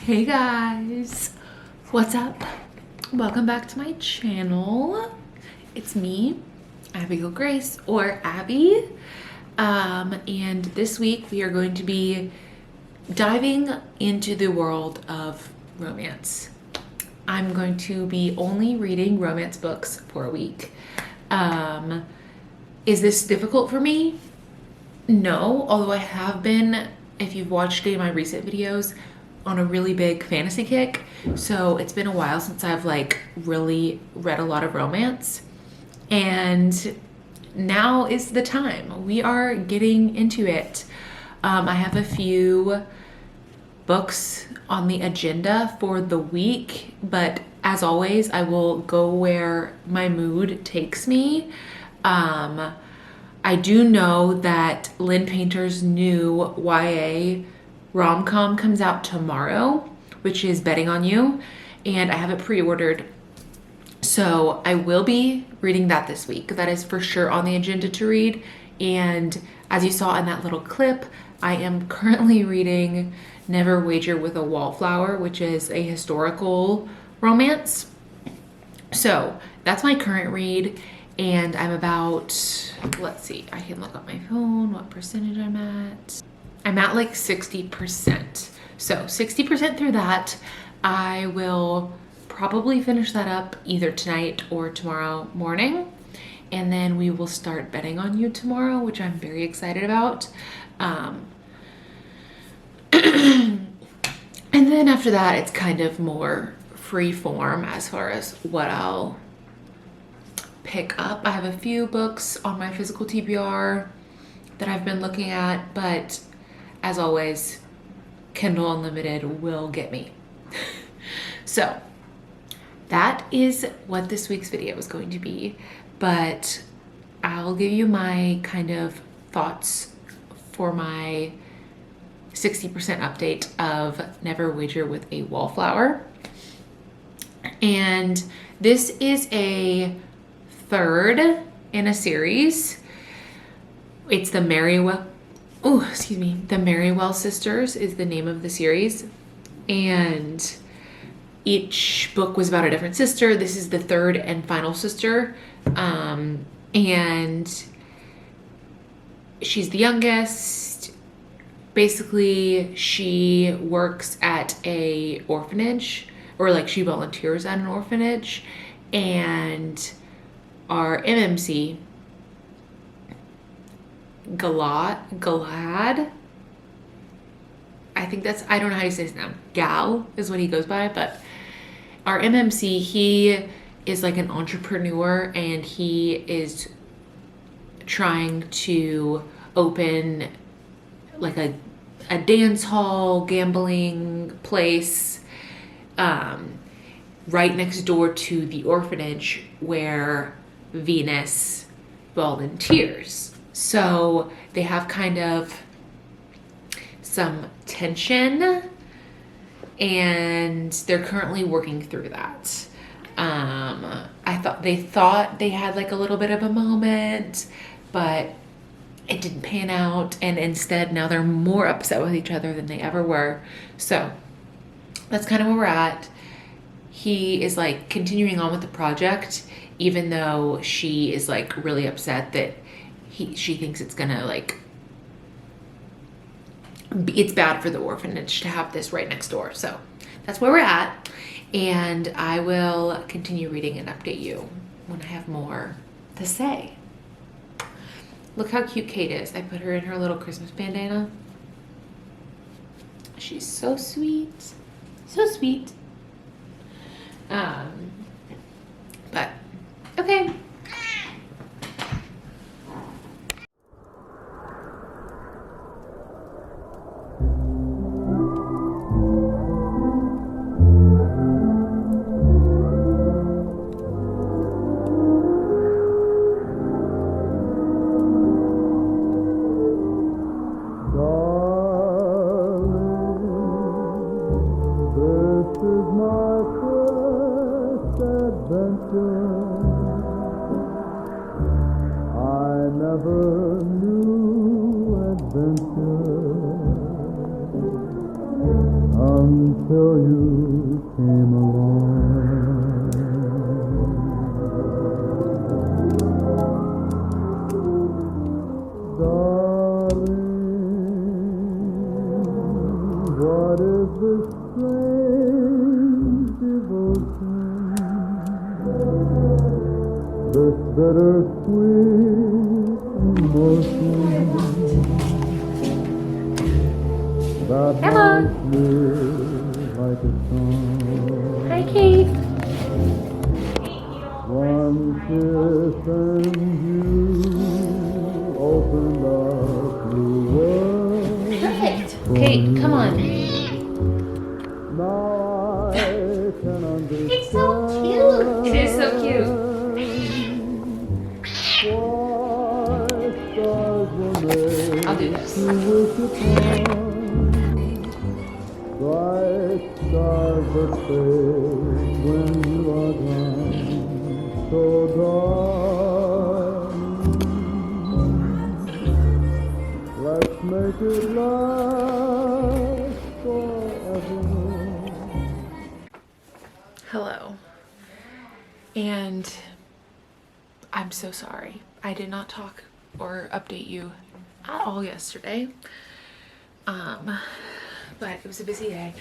Hey guys, what's up? Welcome back to my channel. It's me, Abigail Grace, or Abby. And this week we are going to be diving into the world of romance. I'm going to be only reading romance books for a week. Is this difficult for me? No, although I have been, if you've watched any of my recent videos, on a really big fantasy kick. So it's been a while since I've really read a lot of romance. And now is the time. We are getting into it. I have a few books on the agenda for the week, but as always, I will go where my mood takes me. I do know that Lynn Painter's new YA rom-com comes out tomorrow, which is Betting on You, and I have it pre-ordered. So I will be reading that this week. That is for sure on the agenda to read. And as you saw in that little clip, I am currently reading Never Wager with a Wallflower, which is a historical romance. So that's my current read. And I'm about, let's see, I can look up my phone, what percentage I'm at. I'm at 60%. So 60% through that. I will probably finish that up either tonight or tomorrow morning. And then we will start Betting on You tomorrow, which I'm very excited about. And then after that, it's kind of more free form as far as what I'll pick up. I have a few books on my physical TBR that I've been looking at, but as always, Kindle Unlimited will get me. So that is what this week's video is going to be, but I'll give you my kind of thoughts for my 60% update of Never Wager with a Wallflower. And this is a third in a series. It's the The Merriwell Sisters is the name of the series, and each book was about a different sister. This is the third and final sister, and she's the youngest. Basically, she works at a orphanage, or she volunteers at an orphanage, and our MMC, Galad, I think that's, I don't know how to say his name. Gal is what he goes by, but our MMC, he is an entrepreneur, and he is trying to open a dance hall, gambling place, right next door to the orphanage where Venus volunteers. So they have kind of some tension, and they're currently working through that. They thought they had a little bit of a moment, but it didn't pan out, and instead now they're more upset with each other than they ever were. So that's kind of where we're at. He is continuing on with the project, even though she is really upset that she thinks it's gonna it's bad for the orphanage to have this right next door. So that's where we're at, and I will continue reading and update you when I have more to say. Look how cute Kate is. I put her in her little Christmas bandana. She's so sweet. So sweet. But okay. until you came along. Darling, what is this strange devotion, this bittersweet emotion that haunts me like a song? Hi, Keith. One kiss and you opened up new world. Perfect. Kate, come on. Now I can understand. It's so cute. It is so cute. Why stars were made I'll do this. to wish upon. Bright stars that fade when you are gone. So darling, let's make it last forever. Hello. And I'm so sorry. I did not talk or update you at all yesterday. But it was a busy day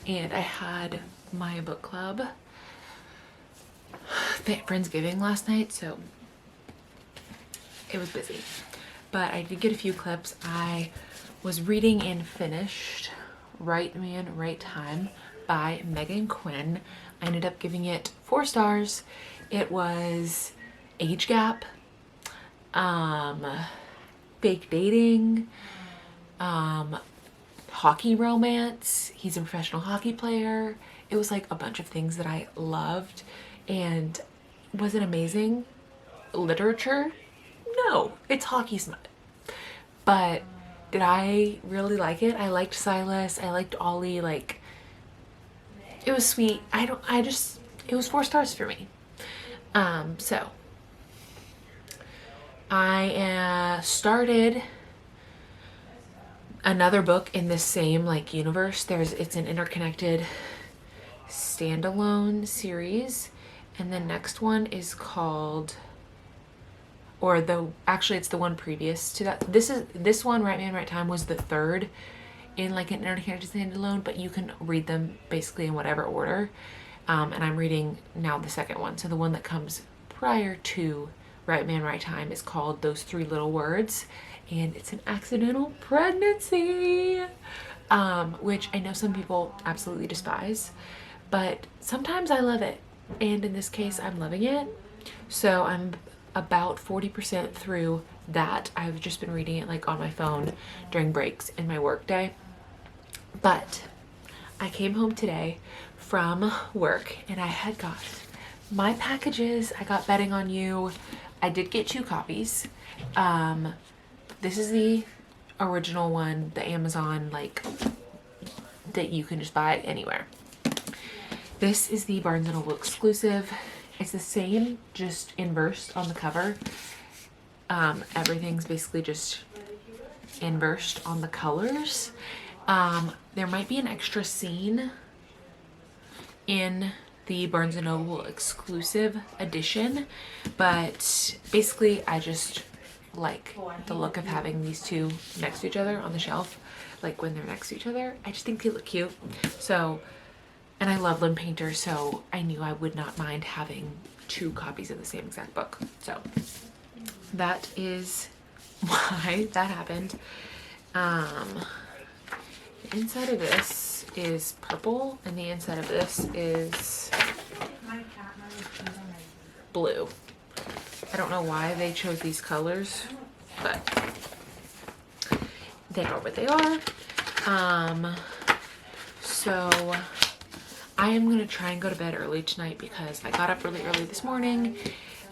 and I had my book club Friendsgiving last night, so it was busy. But I did get a few clips. I was reading and finished Right Man, Right Time by Megan Quinn. I ended up giving it 4 stars. It was age gap, fake dating, hockey romance. He's a professional hockey player. It was like a bunch of things that I loved. And was it amazing? Literature? No, it's hockey smut. But did I really like it? I liked Silas. I liked Ollie. Like, it was sweet. It was 4 stars for me. So I started another book in this same like universe. It's an interconnected standalone series, and the next one is called, actually it's the one previous to that. This one, Right Man, Right Time, was the third in like an interconnected standalone, but you can read them basically in whatever order. And I'm reading now the second one. So the one that comes prior to Right Man, Right Time is called Those Three Little Words, and it's an accidental pregnancy, which I know some people absolutely despise, but sometimes I love it. And in this case, I'm loving it. So I'm about 40% through that. I've just been reading it like on my phone during breaks in my work day. But I came home today from work and I had got my packages. I got Betting on You. I did get 2 copies. This is the original one, the Amazon, like, that you can just buy it anywhere. This is the Barnes & Noble exclusive. It's the same, just inversed on the cover. Everything's basically just inversed on the colors. There might be an extra scene in the Barnes & Noble exclusive edition, but basically I just like the look of having these 2 next to each other on the shelf. Like when they're next to each other, I just think they look cute. So, and I love Lynn Painter, so I knew I would not mind having 2 copies of the same exact book. So that is why that happened. The inside of this is purple and the inside of this is blue. I don't know why they chose these colors, but they are what they are. So I am gonna try and go to bed early tonight because I got up really early this morning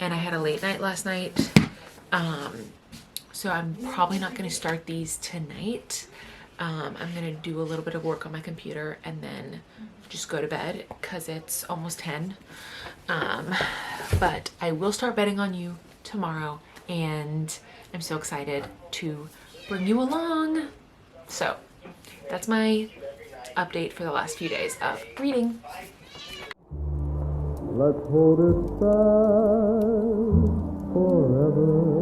and I had a late night last night. So I'm probably not gonna start these tonight. I'm gonna do a little bit of work on my computer and then just go to bed because it's almost 10. But I will start Betting on You tomorrow and I'm so excited to bring you along. So that's my update for the last few days of reading. Let's hold it fast forever.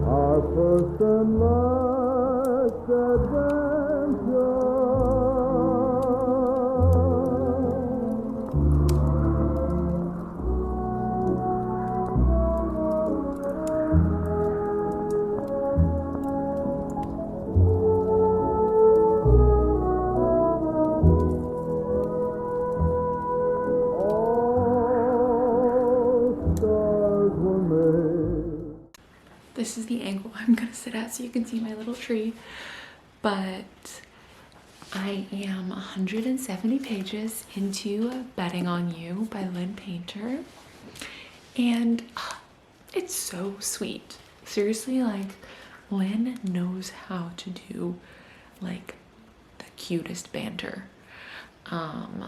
Our first and last adventure. This is the angle I'm gonna sit at so you can see my little tree. But I am 170 pages into Betting on You by Lynn Painter. And it's so sweet. Seriously, like, Lynn knows how to do like the cutest banter. I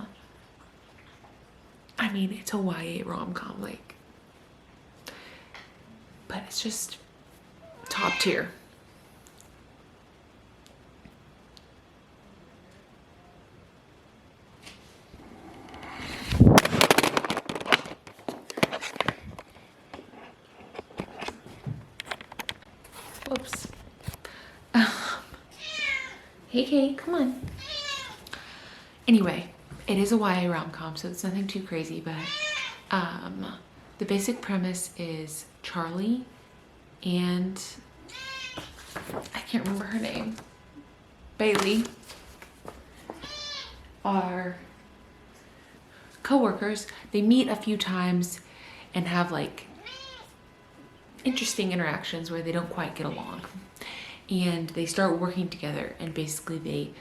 mean, it's a YA rom-com, like, but it's just top tier. Whoops. Hey, Kate, come on. Anyway, it is a YA rom-com, so it's nothing too crazy, but the basic premise is Charlie and I can't remember her name, Bailey, are co-workers. They meet a few times and have like interesting interactions where they don't quite get along, and they start working together, and basically they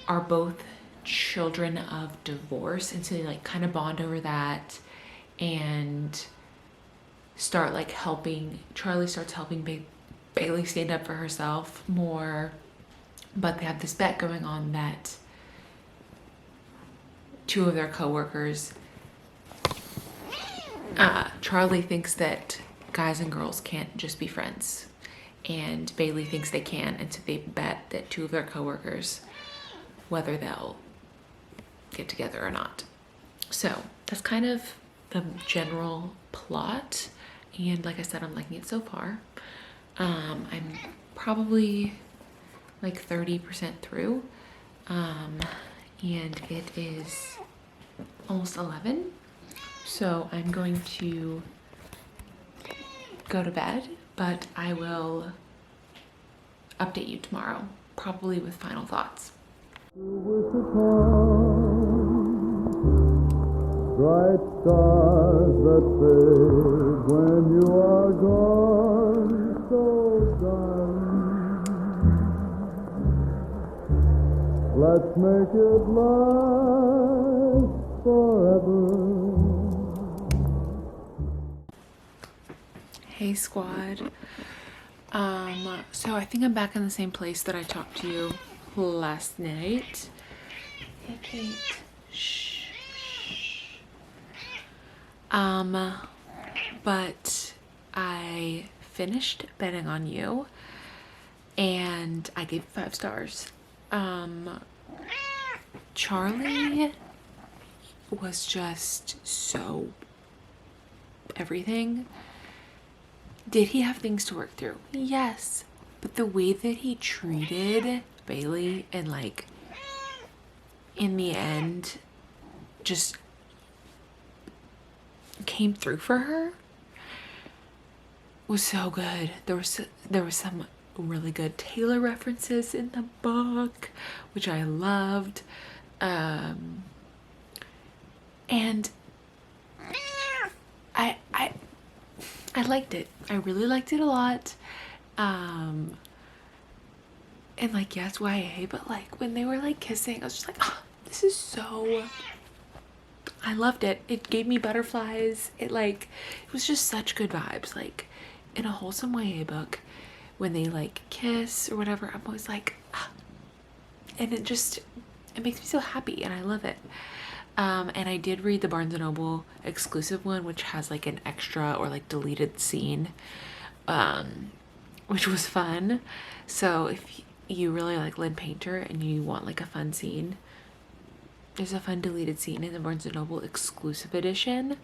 are both children of divorce, and so they like kind of bond over that and start like helping. Charlie starts helping Bailey stand up for herself more, but they have this bet going on that two of their co-workers, Charlie thinks that guys and girls can't just be friends, and Bailey thinks they can, and so they bet that two of their co-workers, whether they'll get together or not. So that's kind of the general plot, and like I said, I'm liking it so far. I'm probably like 30% through, and it is almost 11, so I'm going to go to bed, but I will update you tomorrow, probably with final thoughts. Bright stars that fade when you are gone, so darling, let's make it last forever. Hey squad. So I think I'm back in the same place that I talked to you last night. Hey Kate. Shh. But I finished Betting on You and I gave it 5 stars. Charlie was just so everything. Did he have things to work through? Yes. But the way that he treated Bailey and like in the end just came through for her was so good. There was some really good Taylor references in the book, which I loved. And I liked it. I really liked it a lot. And like, yes, YA, but like when they were like kissing, I was just like, oh, this is so, I loved it. It gave me butterflies. It was just such good vibes. Like in a wholesome YA book, when they like kiss or whatever, I'm always like, ah. And it makes me so happy, and I love it. And I did read the Barnes & Noble exclusive one, which has like an extra or like deleted scene, which was fun. So you really like Lynn Painter and you want like a fun scene, there's a fun deleted scene in the Barnes & Noble exclusive edition.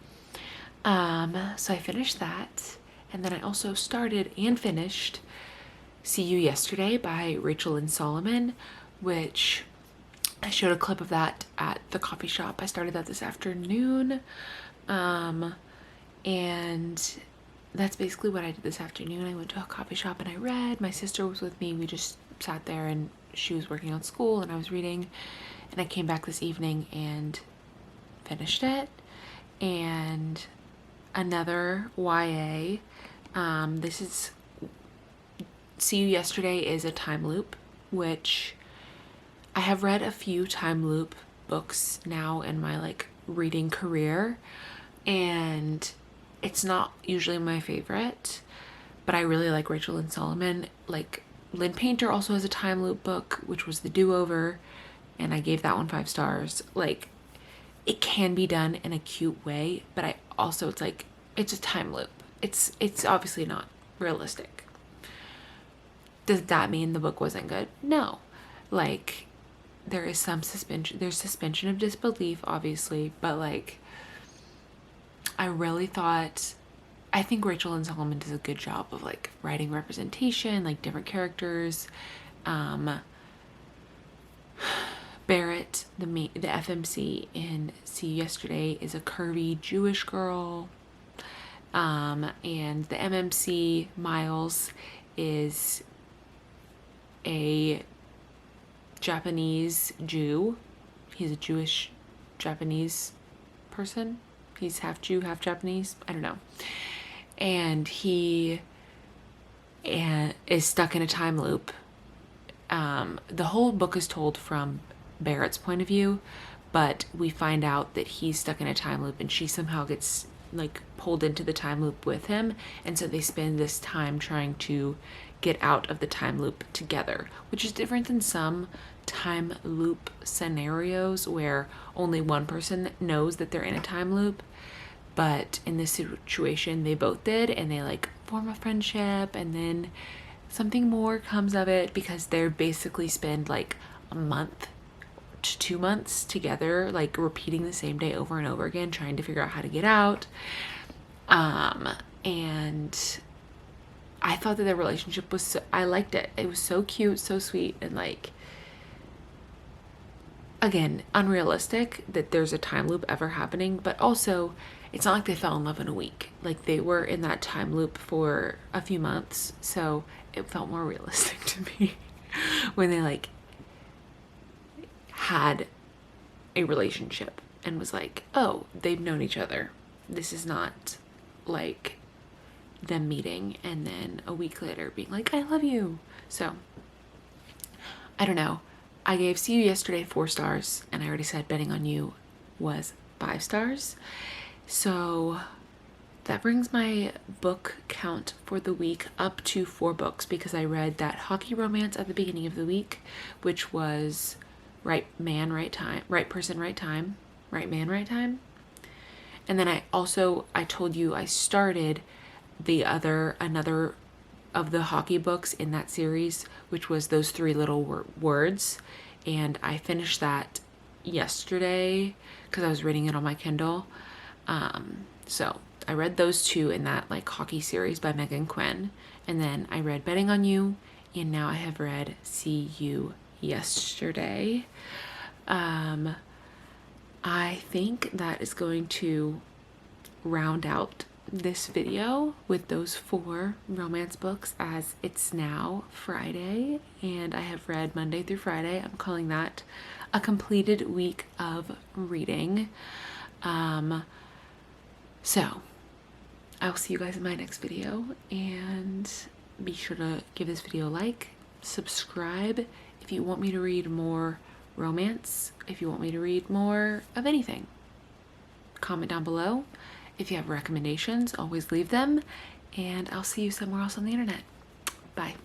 So I finished that, and then I also started and finished See You Yesterday by Rachel Lynn Solomon, which I showed a clip of that at the coffee shop. I started that this afternoon, and that's basically what I did this afternoon. I went to a coffee shop and I read. My sister was with me. We just sat there and she was working on school and I was reading, and I came back this evening and finished it. And another YA, this is See You Yesterday is a time loop, which I have read a few time loop books now in my like reading career, and it's not usually my favorite, but I really like Rachel Lynn Solomon. Like Lynn Painter also has a time loop book, which was The Do-Over, and I gave that one 5 stars. Like, it can be done in a cute way, but I also, it's like, it's a time loop. It's obviously not realistic. Does that mean the book wasn't good? No. Like, there is some suspension of disbelief, obviously, but like, I really thought, I think Rachel Lynn Solomon does a good job of like writing representation, like different characters. Barrett, the FMC in See You Yesterday, is a curvy Jewish girl. And the MMC, Miles, is a Japanese Jew. He's a Jewish Japanese person. He's half Jew, half Japanese. I don't know. And he is stuck in a time loop. The whole book is told from Barrett's point of view, but we find out that he's stuck in a time loop and she somehow gets like pulled into the time loop with him, and so they spend this time trying to get out of the time loop together, which is different than some time loop scenarios where only one person knows that they're in a time loop. But in this situation they both did, and they like form a friendship, and then something more comes of it because they're basically spend like a month to 2 months together, like repeating the same day over and over again, trying to figure out how to get out. And I thought that their relationship was so, I liked it. It was so cute, so sweet, and like, again, unrealistic that there's a time loop ever happening, but also it's not like they fell in love in a week. Like, they were in that time loop for a few months, so it felt more realistic to me when they like had a relationship and was like, oh, they've known each other. This is not like them meeting and then a week later being like, I love you. So I don't know. I gave See You Yesterday 4 stars, and I already said Betting on You was 5 stars. So that brings my book count for the week up to 4 books, because I read that hockey romance at the beginning of the week, which was Right Man, Right Time, Right Person, Right Time, Right Man, Right Time. And then I told you I started another of the hockey books in that series, which was Those Three Little Words. And I finished that yesterday because I was reading it on my Kindle. So I read those 2 in that like hockey series by Megan Quinn. And then I read Betting on You, and now I have read See You Yesterday. I think that is going to round out this video with those 4 romance books, as it's now Friday and I have read Monday through Friday. I'm calling that a completed week of reading. So I will see you guys in my next video, and be sure to give this video a like, subscribe if you want me to read more romance, if you want me to read more of anything. Comment down below. If you have recommendations, always leave them, and I'll see you somewhere else on the internet. Bye.